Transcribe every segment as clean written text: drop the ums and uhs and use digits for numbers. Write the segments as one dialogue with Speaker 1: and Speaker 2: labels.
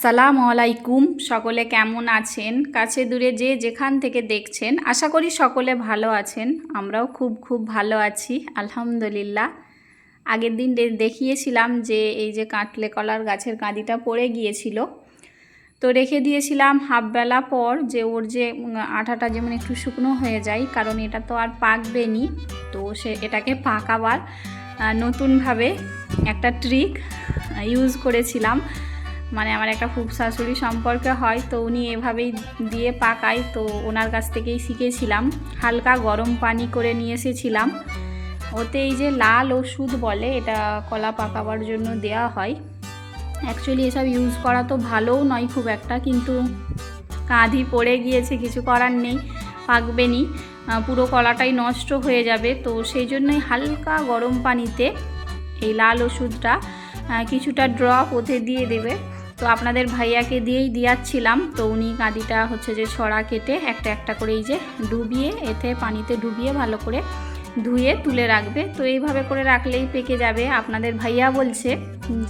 Speaker 1: আসসালামু আলাইকুম। সকলে কেমন আছেন? কাছে দূরে যে যেখান থেকে দেখছেন, আশা করি সকলে ভালো আছেন। আমরাও খুব ভালো আছি, আলহামদুলিল্লাহ। আগের দিন দেখিয়েছিলাম যে এই যে কাঁঠালে কলার গাছের কাঁদিটা পড়ে গিয়েছিল, তো রেখে দিয়েছিলাম হাফবেলা পর, যে ওর যে আঠাটা যেমন একটু শুকনো হয়ে যায়, কারণ এটা তো আর পাকবে নি। তো এটাকে পাকাবার নতুনভাবে একটা ট্রিক ইউজ করেছিলাম। মানে আমার একটা খুব শাশুড়ি সম্পর্কে হয়, তো উনি এভাবেই দিয়ে পাকায়, তো ওনার কাছ থেকেই শিখেছিলাম। হালকা গরম পানি করে নিয়ে এসেছিলাম, ওতে এই যে লাল ওষুধ বলে, এটা কলা পাকাবার জন্য দেয়া হয়। অ্যাকচুয়ালি এসব ইউজ করা তো ভালোও নয় খুব একটা, কিন্তু কাঁধি পড়ে গিয়েছে, কিছু করার নেই, পাকবে নি, পুরো কলাটাই নষ্ট হয়ে যাবে। তো সেই জন্যই হালকা গরম পানিতে এই লাল ওষুধটা কিছুটা ড্রপ ওতে দিয়ে দেবে। তো আপনাদের ভাইয়াকে দিয়েই দিয়াচ্ছিলাম, তো উনি কাঁদিটা হচ্ছে যে ছড়া কেটে একটা একটা করে এই যে ডুবিয়ে, এতে পানিতে ডুবিয়ে ভালো করে ধুয়ে তুলে রাখবে। তো এইভাবে করে রাখলেই পেকে যাবে। আপনাদের ভাইয়া বলছে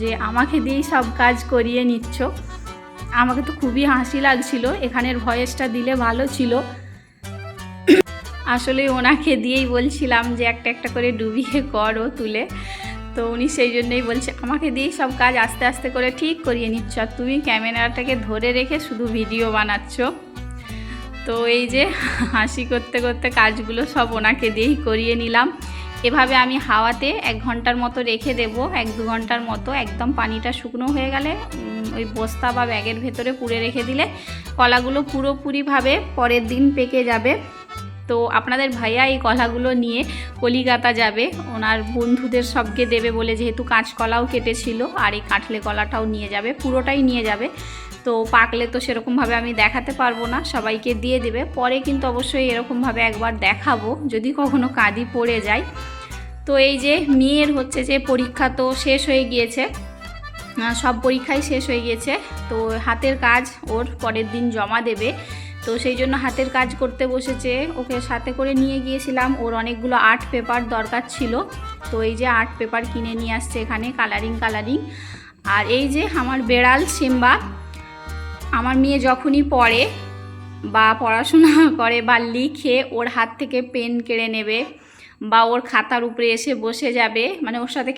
Speaker 1: যে আমাকে দিয়েই সব কাজ করিয়ে নিচ্ছ। আমাকে তো খুবই হাসি লাগছিল, এখানের ভয়েসটা দিলে ভালো ছিল। আসলে ওনাকে দিয়েই বলছিলাম যে একটা একটা করে ডুবিয়ে করো তুলে, তো উনি সেই জন্যই বলছে আমাকে দিয়েই সব কাজ আস্তে আস্তে করে ঠিক করিয়ে নিচ্ছ, আর তুমি ক্যামেরাটাকে ধরে রেখে শুধু ভিডিও বানাচ্ছ। তো এই যে হাসি করতে করতে কাজগুলো সব ওনাকে দিয়েই করিয়ে নিলাম। এভাবে আমি হাওয়াতে 1 ঘন্টার মতো রেখে দেব, 1-2 ঘন্টার মতো। একদম পানিটা শুকনো হয়ে গেলে ওই বস্তা বা ব্যাগের ভেতরে পুরে রেখে দিলে কলাগুলো পুরোপুরিভাবে পরের দিন পেকে যাবে। তো আপনাদের ভাইয়া এই কলাগুলো নিয়ে কলিকাতা যাবে, ওনার বন্ধুদের সবকে দেবে বলে, যেহেতু কাঁচকলাও কেটেছিল, আর এই কাঁঠালে কলাটাও নিয়ে যাবে, পুরোটাই নিয়ে যাবে। তো পাকলে তো সেরকমভাবে আমি দেখাতে পারবো না, সবাইকে দিয়ে দেবে। পরে কিন্তু অবশ্যই এরকমভাবে একবার দেখাবো যদি কখনো কাঁদি পড়ে যায়। তো এই যে মেয়ের হচ্ছে যে পরীক্ষা তো শেষ হয়ে গিয়েছে, সব পরীক্ষাই শেষ হয়ে গিয়েছে। তো হাতের কাজ ওর পরের দিন জমা দেবে, তো সেই জন্য হাতের কাজ করতে বসেছে। ওকে সাথে করে নিয়ে গিয়েছিলাম, ওর অনেকগুলো আর্ট পেপার দরকার ছিল। তো এই যে আর্ট পেপার কিনে নিয়ে আসছে এখানে, কালারিং। আর এই যে আমার বেড়াল সিম্বা, আমার মেয়ে যখনই পড়ে বা পড়াশোনা করে বা লিখে, ওর হাত থেকে পেন কেড়ে নেবে বা ওর খাতার উপরে এসে বসে যাবে, মানে ওর সাথে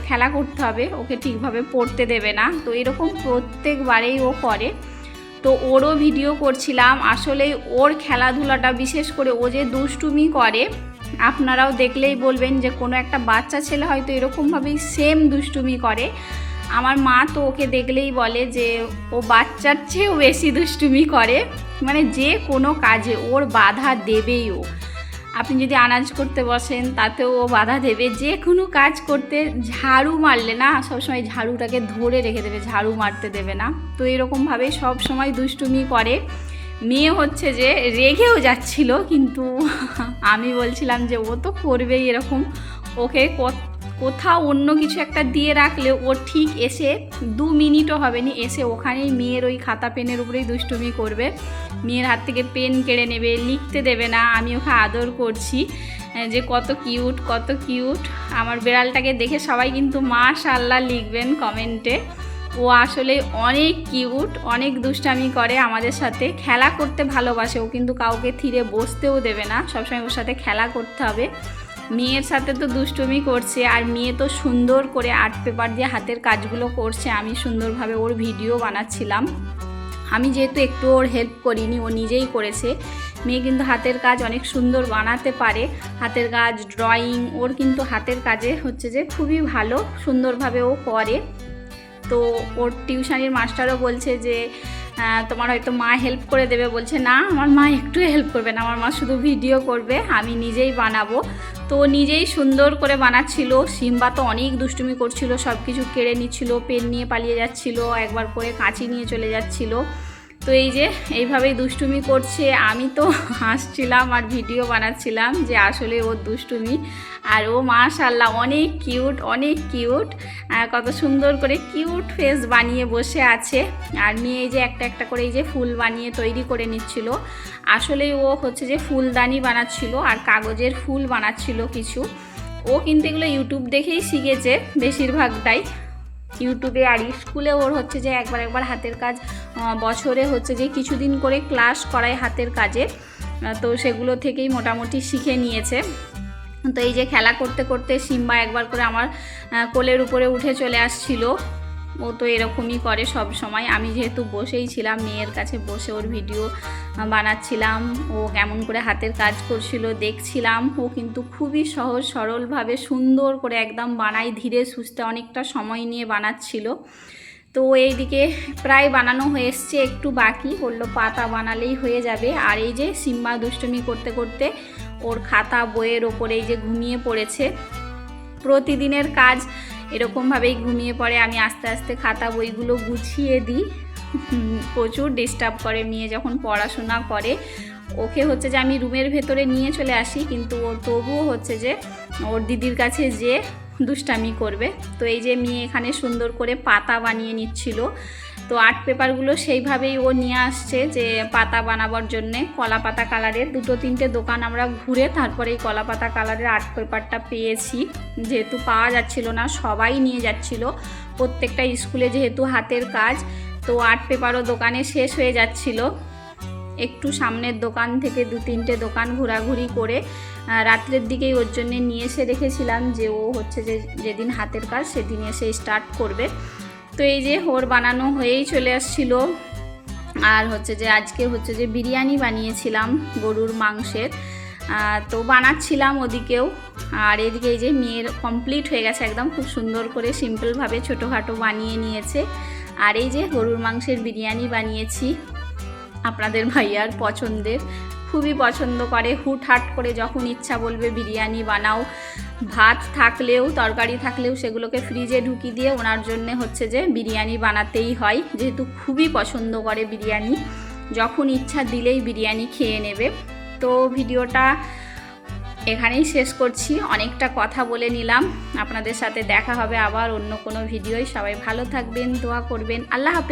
Speaker 1: খেলা করতে হবে, ওকে ঠিকভাবে পড়তে দেবে না। তো এরকম প্রত্যেকবারেই ও করে। তো ওরও ভিডিও করছিলাম। আসলে ওর খেলাধুলাটা, বিশেষ করে ও যে দুষ্টুমি করে, আপনারাও দেখলেই বলবেন যে কোনো একটা বাচ্চা ছেলে হয়তো এরকমভাবেই সেম দুষ্টুমি করে। আমার মা তো ওকে দেখলেই বলে যে ও বাচ্চার চেয়েও বেশি দুষ্টুমি করে, মানে যে কোনো কাজে ওর বাধা দেবেই। ও আপনি যদি আনাজ করতে বসেন তাতেও ও বাধা দেবে, যে কোনো কাজ করতে, ঝাড়ু মারলে না সবসময় ঝাড়ুটাকে ধরে রেখে দেবে, ঝাড়ু মারতে দেবে না। তো এরকমভাবে সব সময় দুষ্টুমি করে। মেয়ে হচ্ছে যে রেগেও যাচ্ছিল, কিন্তু আমি বলছিলাম যে ও তো করবেই এরকম, ওকে কোথাও অন্য কিছু একটা দিয়ে রাখলে ও ঠিক এসে 2 মিনিটও হবে না, এসে ওখানেই মেয়ের ওই খাতা পেনের উপরেই দুষ্টুমি করবে। মেয়ের হাত থেকে পেন কেড়ে নেবে, লিখতে দেবে না। আমি ওকে আদর করছি যে কত কিউট। আমার বিড়ালটাকে দেখে সবাই কিন্তু মাশাআল্লাহ লিখবেন কমেন্টে। ও আসলে অনেক কিউট, অনেক দুষ্টামি করে আমাদের সাথে, খেলা করতে ভালোবাসে। ও কিন্তু কাউকে থিরে বসতেও দেবে না, সবসময় ওর সাথে খেলা করতে হবে। মেয়ের সাথে তো দুষ্টুমি করছে, আর মেয়ে তো সুন্দর করে আর্ট পেপার দিয়ে হাতের কাজগুলো করছে। আমি সুন্দরভাবে ওর ভিডিও বানাচ্ছিলাম। আমি যেহেতু একটু ওর হেল্প করিনি, ও নিজেই করেছে। মেয়ে কিন্তু হাতের কাজ অনেক সুন্দর বানাতে পারে, হাতের কাজ, ড্রয়িং, ওর কিন্তু হাতের কাজে হচ্ছে যে খুবই ভালো, সুন্দরভাবে ও করে। তো ওর টিউশনির মাস্টারও বলছে যে তোমার হয়তো মা হেল্প করে দেবে, বলছে না আমার মা একটু হেল্প করবে না, আমার মা শুধু ভিডিও করবে, আমি নিজেই বানাবো। তো নিজেই সুন্দর করে বানাচ্ছিল। সিম্বা তো অনেক দুষ্টুমি করছিল, সব কিছু কেড়ে নিচ্ছিল, পেন নিয়ে পালিয়ে যাচ্ছিল, একবার করে কাঁচি নিয়ে চলে যাচ্ছিল। তো এই যে এইভাবেই দুষ্টুমি করছে। আমি তো হাসছিলাম আর ভিডিও বানাচ্ছিলাম যে আসলে ওর দুষ্টুমি। আর ও মাশাআল্লাহ অনেক কিউট, কত সুন্দর করে কিউট ফেস বানিয়ে বসে আছে। আর মেয়ে এই যে একটা একটা করে এই যে ফুল বানিয়ে তৈরি করে নিচ্ছিল। আসলে ও হচ্ছে যে ফুলদানি বানাচ্ছিল আর কাগজের ফুল বানাচ্ছিল কিছু। ও কিন্তু এগুলো ইউটিউব দেখেই শিখেছে বেশিরভাগটাই। ইউটিউবে। আর স্কুলে ওর হচ্ছে যে একবার হাতের কাজ বছরে হচ্ছে যে কিছুদিন করে ক্লাস করায় হাতের কাজে, তো সেগুলো থেকেই মোটামুটি শিখে নিয়েছে। তো এই যে খেলা করতে করতে সিম্বা একবার করে আমার কোলের উপরে উঠে চলে আসছিল। ও তো এরকমই করে সব সময়। আমি যেহেতু বসেই ছিলাম, মেয়ের কাছে বসে ওর ভিডিও বানাচ্ছিলাম, ও কেমন করে হাতের কাজ করছিল দেখছিলাম। ও কিন্তু খুবই সহজ সরলভাবে সুন্দর করে একদম বানায়, ধীরে সুস্থে অনেকটা সময় নিয়ে বানাচ্ছিল। তো এইদিকে প্রায় বানানো হয়ে এসছে, একটু বাকি, বললো পাতা বানালেই হয়ে যাবে। আর এই যে সিম্বা দুষ্টুমি করতে করতে ওর খাতা বইয়ের ওপরে এই যে ঘুমিয়ে পড়েছে। প্রতিদিনের কাজ এরকমভাবেই ঘুমিয়ে পড়ে। আমি আস্তে আস্তে খাতা বইগুলো গুছিয়ে দিই। প্রচুর ডিস্টার্ব করে মেয়ে যখন পড়াশোনা করে। ওকে হচ্ছে যে আমি রুমের ভেতরে নিয়ে চলে আসি, কিন্তু ও তবুও হচ্ছে যে ওর দিদির কাছে যে দুষ্টামি করবে। তো এই যে মেয়ে এখানে সুন্দর করে পাতা বানিয়ে নিচ্ছিল। তো আর্ট পেপারগুলো সেইভাবেই ও নিয়ে আসছে যে পাতা বানাবার জন্যে। কলা পাতা কালারের 2-3টে দোকান আমরা ঘুরে তারপরে এই কলা পাতা কালারের আর্ট পেপারটা পেয়েছি। যেহেতু পাওয়া যাচ্ছিল না, সবাই নিয়ে যাচ্ছিল, প্রত্যেকটা স্কুলে যেহেতু হাতের কাজ, তো আর্ট পেপারও দোকানে শেষ হয়ে যাচ্ছিল। একটু সামনের দোকান থেকে 2-3টে দোকান ঘোরাঘুরি করে রাত্রের দিকেই ওর জন্যে নিয়ে এসে রেখেছিলাম, যে ও হচ্ছে যে যেদিন হাতের কাজ সেদিন এসে স্টার্ট করবে। তো এই যে ওর বানানো হয়েই চলে আসছিল। আর হচ্ছে যে আজকে হচ্ছে যে বিরিয়ানি বানিয়েছিলাম গরুর মাংসের, তো বানাচ্ছিলাম ওদিকেও। আর এদিকে এই যে মেয়ের কমপ্লিট হয়ে গেছে একদম, খুব সুন্দর করে সিম্পলভাবে ছোটোখাটো বানিয়ে নিয়েছে। আর এই যে গরুর মাংসের বিরিয়ানি বানিয়েছি, আপনাদের ভাইয়ার পছন্দের, খুবই পছন্দ করে। হুটহাট করে যখন ইচ্ছা বলবে বিরিয়ানি বানাও, ভাত থাকলেও তরকারি থাকলেও সেগুলোকে ফ্রিজে ঢুকিয়ে দিয়ে ওনার জন্য হচ্ছে যে বিরিয়ানি বানাতেই হয়, যেহেতু খুবই পছন্দ করে বিরিয়ানি। যখন ইচ্ছা দিলেই বিরিয়ানি খেয়ে নেবে। তো ভিডিওটা এখানেই শেষ করছি, অনেকটা কথা বলে নিলাম। আপনাদের সাথে দেখা হবে আবার অন্য কোনো ভিডিওয়। সবাই ভালো থাকবেন, দোয়া করবেন। আল্লাহ হাফেজ।